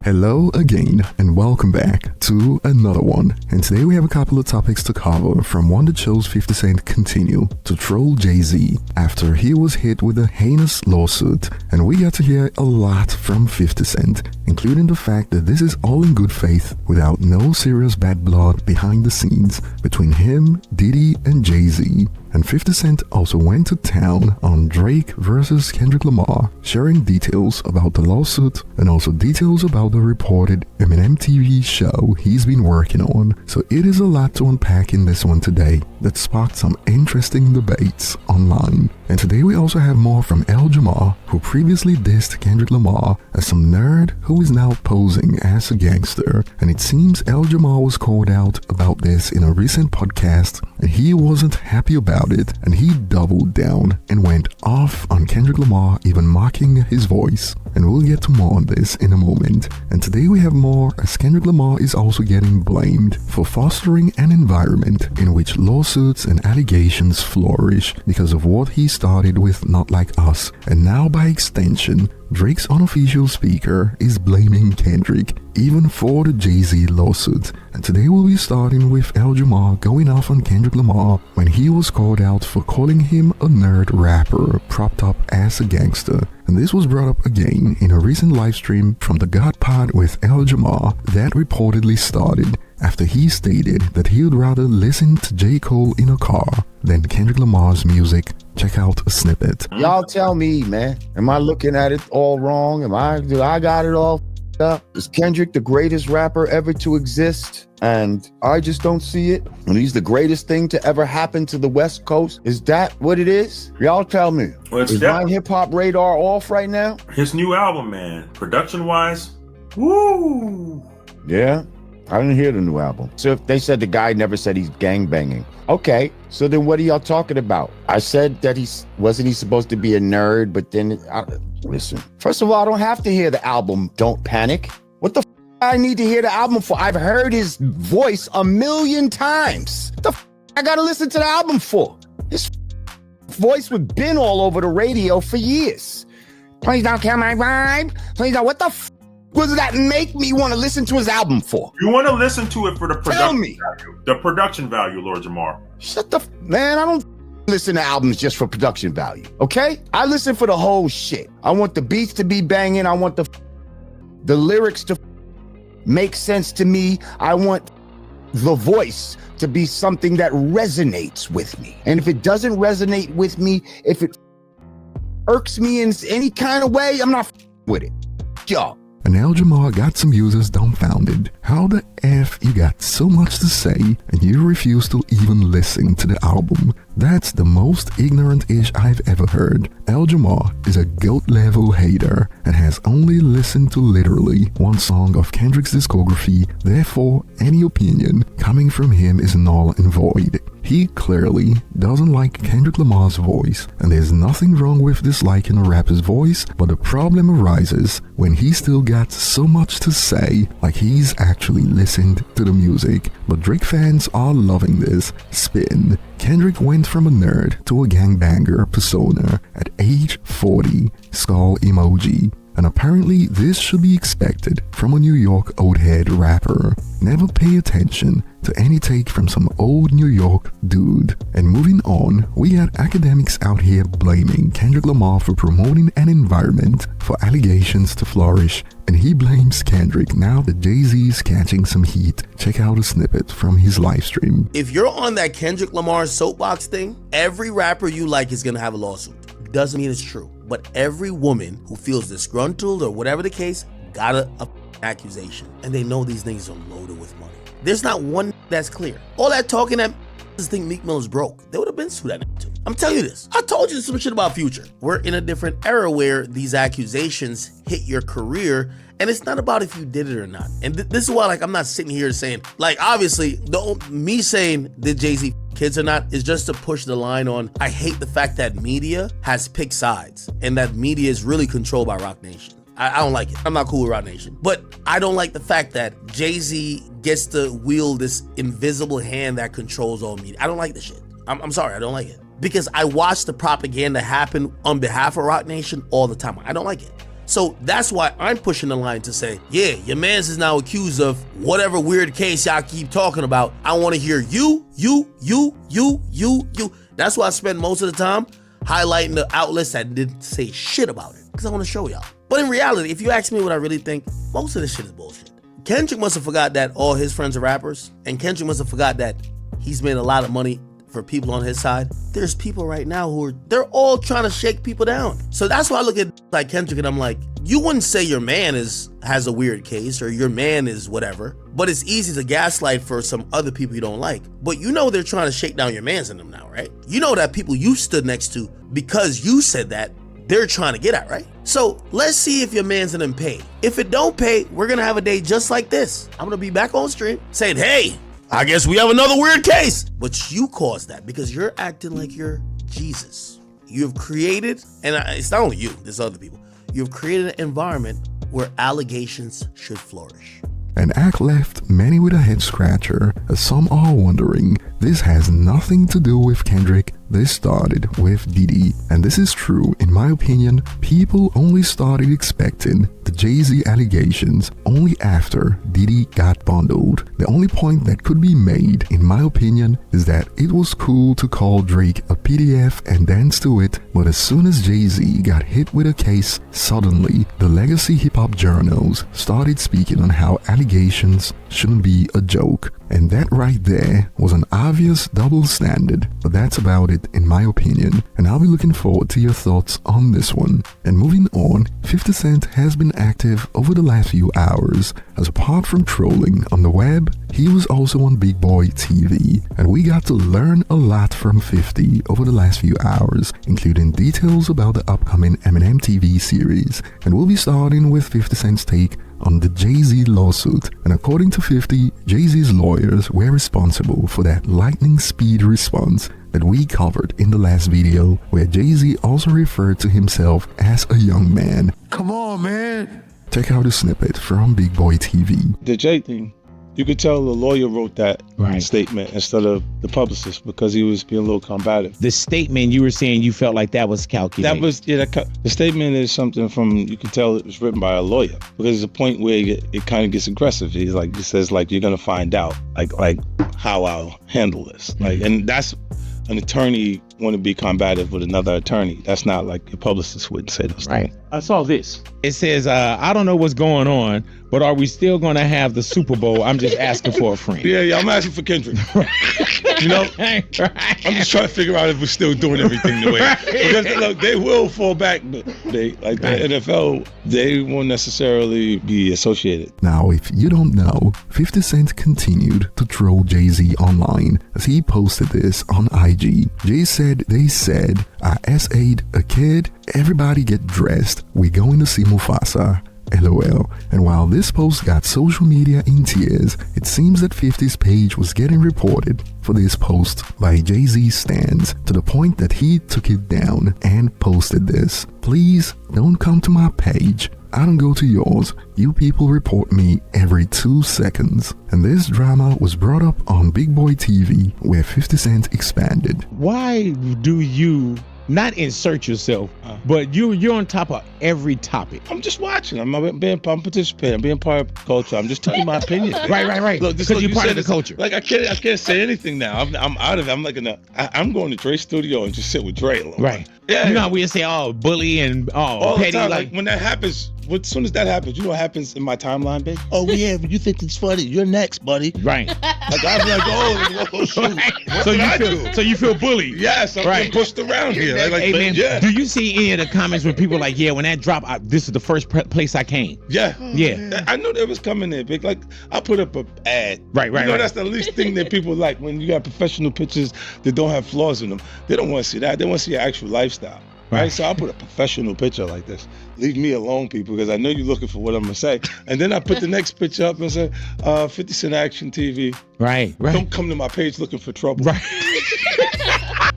Hello again and welcome back to another one. And today we have a couple of topics to cover, from one that shows 50 Cent continue to troll Jay-Z after he was hit with a heinous lawsuit, and we got to hear a lot from 50 Cent, including the fact that this is all in good faith without no serious bad blood behind the scenes between him, Diddy and Jay-Z. And 50 Cent also went to town on Drake versus Kendrick Lamar, sharing details about the lawsuit and also details about the reported Eminem TV show he's been working on. So it is a lot to unpack in this one today that sparked some interesting debates online. And today we also have more from Jamar, who previously dissed Kendrick Lamar as some nerd who is now posing as a gangster. And it seems Jamar was called out about this in a recent podcast, and he wasn't happy about it, and he doubled down and went off on Kendrick Lamar, even mocking his voice. And we'll get to more on this in a moment. And today we have more, as Kendrick Lamar is also getting blamed for fostering an environment in which lawsuits and allegations flourish because of what he started with Not Like Us. And now by extension, Drake's unofficial speaker is blaming Kendrick even for the Jay-Z lawsuit. And today we'll be starting with Jamar going off on Kendrick Lamar when he was called out for calling him a nerd rapper propped up as a gangster. And this was brought up again in a recent livestream from the God Pod with Jamar that reportedly started after he stated that he would rather listen to J. Cole in a car than Kendrick Lamar's music. Check out a snippet. Y'all tell me, man, am I looking at it all wrong? Do I got it all up? Is Kendrick the greatest rapper ever to exist? And I just don't see it. And he's the greatest thing to ever happen to the West Coast. Is that what it is? Y'all tell me. Well, is my hip-hop radar off right now? His new album, man, production-wise, woo! Yeah, I didn't hear the new album. So if they said the guy never said he's gangbanging. Okay, so then what are y'all talking about? I said that wasn't he supposed to be a nerd, but then, listen. First of all, I don't have to hear the album Don't Panic. What the I need to hear the album for? I've heard his voice a million times. What the I gotta listen to the album for? His voice was been all over the radio for years. Please don't kill my vibe. Please don't. What the what does that make me want to listen to his album for? You want to listen to it for the production Tell me. value. The production value, Lord Jamar. Shut the man, I don't listen to albums just for production value, okay? I listen for the whole shit. I want the beats to be banging. I want the lyrics to make sense to me. I want the voice to be something that resonates with me. And if it doesn't resonate with me, if it irks me in any kind of way, I'm not with it. Y'all. And Jamar got some users dumbfounded. How the F you got so much to say and you refuse to even listen to the album? That's the most ignorant-ish I've ever heard. Jamar is a GOAT-level hater and has only listened to literally one song of Kendrick's discography. Therefore, any opinion coming from him is null and void. He clearly doesn't like Kendrick Lamar's voice, and there's nothing wrong with disliking a rapper's voice, but the problem arises when he still got so much to say, like he's actually listened to the music. But Drake fans are loving this spin. Kendrick went from a nerd to a gangbanger persona at age 40, skull emoji. And apparently this should be expected from a New York old head rapper. Never pay attention to any take from some old New York dude. And moving on, we got Akademiks out here blaming Kendrick Lamar for promoting an environment for allegations to flourish, and he blames Kendrick now that Jay-Z's catching some heat. Check out a snippet from his livestream. If you're on that Kendrick Lamar soapbox thing, every rapper you like is gonna have a lawsuit. Doesn't mean it's true, but every woman who feels disgruntled or whatever the case got a accusation, and they know these niggas are loaded with money. There's not one that's clear. All that talking that think Meek Mill's broke, they would have been sued that nigga too. I'm telling you this. I told you some shit about Future. We're in a different era where these accusations hit your career, and it's not about if you did it or not. And this is why, like, I'm not sitting here saying, like, obviously, me saying did Jay-Z kids or not is just to push the line on, I hate the fact that media has picked sides and that media is really controlled by Roc Nation. I don't like it. I'm not cool with Roc Nation. But I don't like the fact that Jay-Z gets to wield this invisible hand that controls all media. I don't like this shit. I'm sorry, I don't like it. Because I watch the propaganda happen on behalf of Roc Nation all the time. I don't like it. So that's why I'm pushing the line to say, yeah, your man's is now accused of whatever weird case y'all keep talking about. I want to hear you. That's why I spend most of the time highlighting the outlets that didn't say shit about it, because I want to show y'all. But in reality, if you ask me what I really think, most of this shit is bullshit. Kendrick must have forgot that all his friends are rappers, and Kendrick must have forgot that he's made a lot of money for people on his side. There's people right now they're all trying to shake people down. So that's why I look at like Kendrick and I'm like, you wouldn't say your man has a weird case or your man is whatever, but it's easy to gaslight for some other people you don't like. But you know they're trying to shake down your mans in them now, right? You know that people you stood next to because you said that, they're trying to get at, right? So let's see if your man's in them pay. If it don't pay, we're gonna have a day just like this. I'm gonna be back on stream saying, hey, I guess we have another weird case. But you caused that because you're acting like you're Jesus. You've created, and it's not only you, there's other people. You've created an environment where allegations should flourish. An act left many with a head scratcher, as some are wondering, this has nothing to do with Kendrick, this started with Diddy. And this is true, in my opinion. People only started expecting the Jay-Z allegations only after Diddy got bundled. The only point that could be made, in my opinion, is that it was cool to call Drake a PDF and dance to it, but as soon as Jay-Z got hit with a case, suddenly the legacy hip-hop journals started speaking on how allegations shouldn't be a joke. And that right there was an obvious double standard, but that's about it in my opinion, and I'll be looking forward to your thoughts on this one. And moving on, 50 Cent has been active over the last few hours, as apart from trolling on the web, he was also on Big Boy TV, and we got to learn a lot from 50 over the last few hours, including details about the upcoming Eminem TV series. And we'll be starting with 50 Cent's take on the Jay-Z lawsuit, and according to 50, Jay-Z's lawyers were responsible for that lightning speed response that we covered in the last video, where Jay-Z also referred to himself as a young man. Come on, man. Check out a snippet from Big Boy TV. The Jay thing, you could tell the lawyer wrote that statement instead of the publicist because he was being a little combative. The statement you were saying, you felt like that was calculated. That was, the statement is something from, you can tell it was written by a lawyer, because there's a point where it kind of gets aggressive. He says, you're going to find out, like how I'll handle this. And that's an attorney want to be combative with another attorney. That's not like a publicist would say those things. I saw this. It says, I don't know what's going on, but are we still going to have the Super Bowl? I'm just asking for a friend. Yeah, I'm asking for Kendrick. You know? I'm just trying to figure out if we're still doing everything the way. Because look, they will fall back, but the NFL, they won't necessarily be associated. Now, if you don't know, 50 Cent continued to troll Jay-Z online as he posted this on IG. Jay said, they said, I SA'd a kid, everybody get dressed, we going to see Mufasa. LOL. And while this post got social media in tears, it seems that 50's page was getting reported for this post by Jay-Z stans, to the point that he took it down and posted this. Please don't come to my page. I don't go to yours. You people report me every 2 seconds. And this drama was brought up on Big Boy TV, where 50 Cent expanded. Why do you not insert yourself, but you're on top of every topic? I'm just watching. I'm participating. I'm being part of culture. I'm just telling you my opinion. Right. Look, because you're part of the culture. Like I can't say anything now. I'm out of it. I'm going to Dre's studio and just sit with Dre alone. Right. Yeah. You know how we say, bully and all petty. The time. Like when that happens, as soon as that happens, you know what happens in my timeline, babe? Oh yeah, but you think it's funny. You're next, buddy. Right. Like I'll be like, oh shoot. So you feel bullied. Yes, I'm getting pushed around here. Hey, man, do you see any of the comments where people are like, yeah, when that dropped, this is the first place I came? Yeah. Yeah. I knew that was coming there, big. Like I put up an ad. Right. You know, that's the least thing that people like when you got professional pictures that don't have flaws in them. They don't want to see that. They want to see your actual lifestyle. Right, so I put a professional picture like this. Leave me alone, people, because I know you're looking for what I'm gonna say. And then I put the next picture up and say, 50 Cent Action TV. Right. Don't come to my page looking for trouble. Right.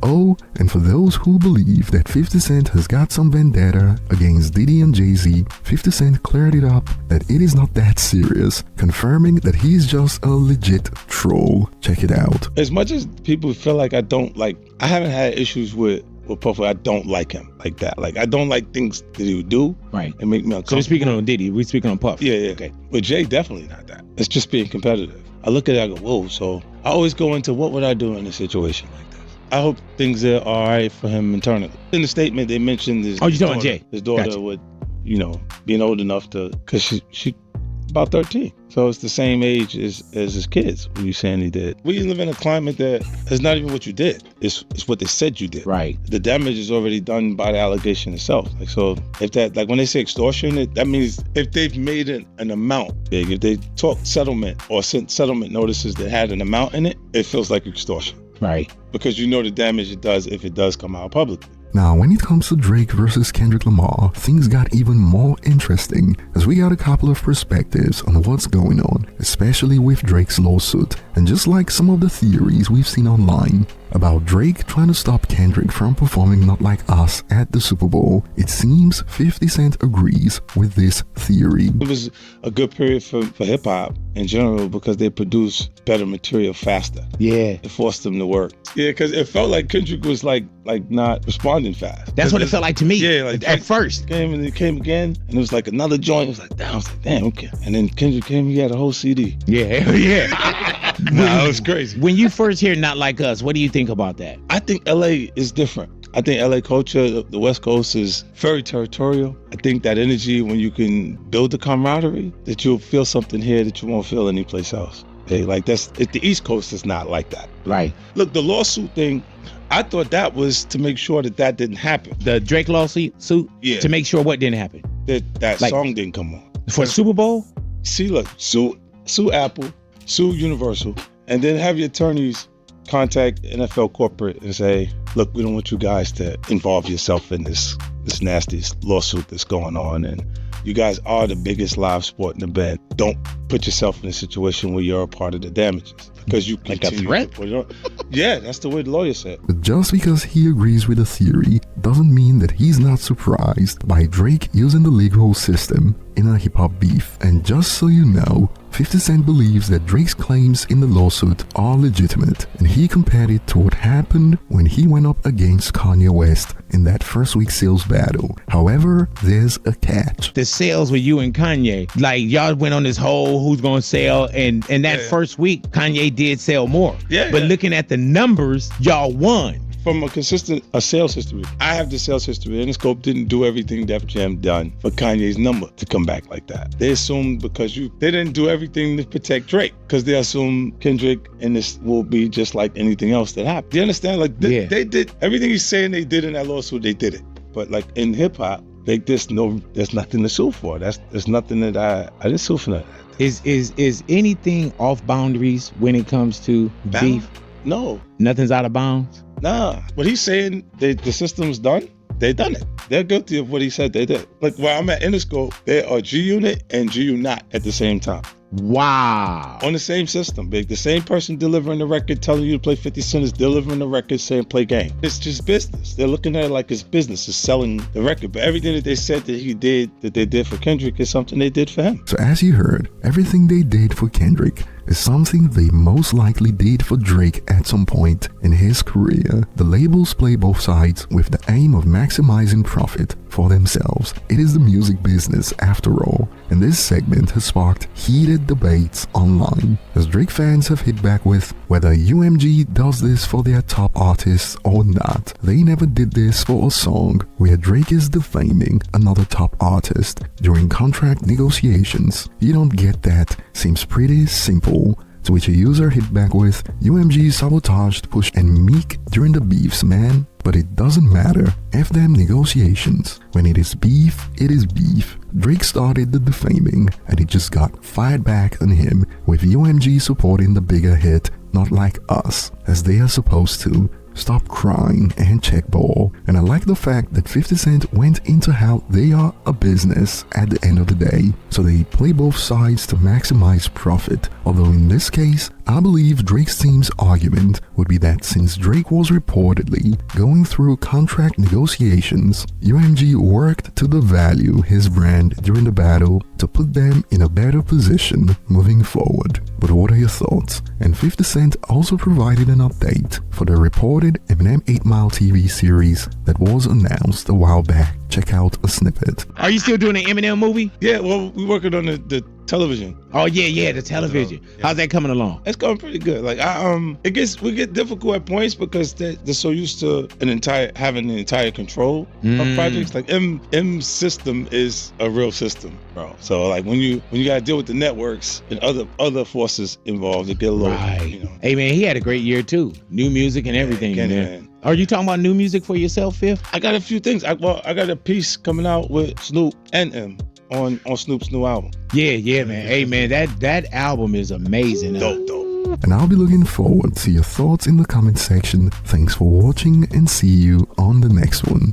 Oh, and for those who believe that 50 Cent has got some vendetta against Diddy and Jay-Z, 50 Cent cleared it up that it is not that serious, confirming that he's just a legit troll. Check it out. As much as people feel like I haven't had issues with with Puff, I don't like him like that. Like, I don't like things that he would do. Right. And make me uncomfortable. So we're speaking on Diddy. We're speaking on Puff. Yeah. Okay. But Jay, definitely not that. It's just being competitive. I look at it, I go, whoa. So I always go into what would I do in a situation like this? I hope things are all right for him internally. In the statement, they mentioned his Oh, you're talking about Jay? His daughter Gotcha. would, being old enough to, because she about 13. So it's the same age as his kids when you saying he did. We live in a climate that is not even what you did. It's what they said you did. Right. The damage is already done by the allegation itself. Like, so if that, like when they say extortion, that means if they've made an amount big, if they talk settlement or sent settlement notices that had an amount in it, it feels like extortion. Right. Because you know the damage it does if it does come out publicly. Now, when it comes to Drake versus Kendrick Lamar, things got even more interesting as we got a couple of perspectives on what's going on, especially with Drake's lawsuit. And just like some of the theories we've seen online about Drake trying to stop Kendrick from performing Not Like Us at the Super Bowl, it seems 50 Cent agrees with this theory. It was a good period for hip-hop in general because they produced better material faster. Yeah. It forced them to work. Yeah, because it felt like Kendrick was like not responding fast. That's what it felt like to me. Yeah, like at first. Came and it came again, and it was like another joint. It was like, damn, okay. And then Kendrick came, he had a whole CD. Yeah, yeah. Nah, it was crazy. When you first hear Not Like Us, what do you think about that? I think LA is different. I think LA culture, the West Coast is very territorial. I think that energy, when you can build the camaraderie, that you'll feel something here that you won't feel anyplace else. Okay? Like the East Coast is not like that. Right. Look, the lawsuit thing, I thought that was to make sure that didn't happen. The Drake lawsuit Yeah. to make sure what didn't happen. That Like, song didn't come on. For the Super Bowl? See, look, sue Apple, sue Universal, and then have your attorneys contact NFL corporate and say, look, we don't want you guys to involve yourself in this nasty lawsuit that's going on, and you guys are the biggest live sport in the band. Don't put yourself in a situation where you're a part of the damages because you Like a continue threat? to put it on. Yeah, that's the way the lawyer said. But just because he agrees with the theory doesn't mean that he's not surprised by Drake using the legal system in a hip-hop beef. And just so you know, 50 Cent believes that Drake's claims in the lawsuit are legitimate, and he compared it to what happened when he went up against Kanye West in that first week sales battle. However, there's a catch. The sales with you and Kanye, like y'all went on this whole who's gonna sell, and that first week Kanye did sell more. Yeah, but yeah. looking at the numbers, y'all won. From a sales history, I have the sales history. Interscope didn't do everything Def Jam done for Kanye's number to come back like that. They assumed because they didn't do everything to protect Drake, because they assume Kendrick and this will be just like anything else that happened. Do you understand? Like they did everything he's saying they did in that lawsuit. They did it, but like in hip hop, like there's nothing to sue for. There's nothing that I didn't sue for that. Is anything off boundaries when it comes to beef? No, Nothing's out of bounds. nah. What he's saying, the system's done. They done it. They're guilty of what he said they did. Like where I'm at Interscope, they are G Unit and G Unit at the same time. Wow. On the same system, big. The same person delivering the record telling you to play 50 Cent is delivering the record saying play game. It's just business. They're looking at it like it's business. It's selling the record. But everything that they said that they did for Kendrick is something they did for him. So as you heard, everything they did for Kendrick is something they most likely did for Drake at some point in his career. The labels play both sides with the aim of maximizing profit for themselves. It is the music business after all, and this segment has sparked heated debates online as Drake fans have hit back with whether UMG does this for their top artists or not. They never did this for a song where Drake is defaming another top artist during contract negotiations. You don't get that? Seems pretty simple. To which a user hit back with, UMG sabotaged Push and Meek during the beefs, man. But it doesn't matter. F them negotiations. When it is beef, it is beef. Drake started the defaming, and it just got fired back on him, with UMG supporting the bigger hit, Not Like Us, as they are supposed to. Stop crying and check ball. And I like the fact that 50 Cent went into how they are a business at the end of the day, so they play both sides to maximize profit. Although in this case, I believe Drake's team's argument would be that since Drake was reportedly going through contract negotiations, UMG worked to devalue his brand during the battle to put them in a better position moving forward. But what are your thoughts? And 50 Cent also provided an update for the reported recorded Eminem 8 Mile TV series that was announced a while back. Check out a snippet. Are you still doing the Eminem movie? Yeah, well, we're working on the television. Oh yeah, the television. Yeah. How's that coming along? It's going pretty good. Like we get difficult at points because they're so used to having the entire control of projects. Like M's system is a real system, bro. So like when you gotta deal with the networks and other forces involved, it get a little Right. Hey man, he had a great year too. New music and everything, man. Are you talking about new music for yourself, Fifth? I got a few things. I got a piece coming out with Snoop and M on Snoop's new album. Yeah, man. Hey man, that album is amazing. Dope. And I'll be looking forward to your thoughts in the comment section. Thanks for watching and see you on the next one.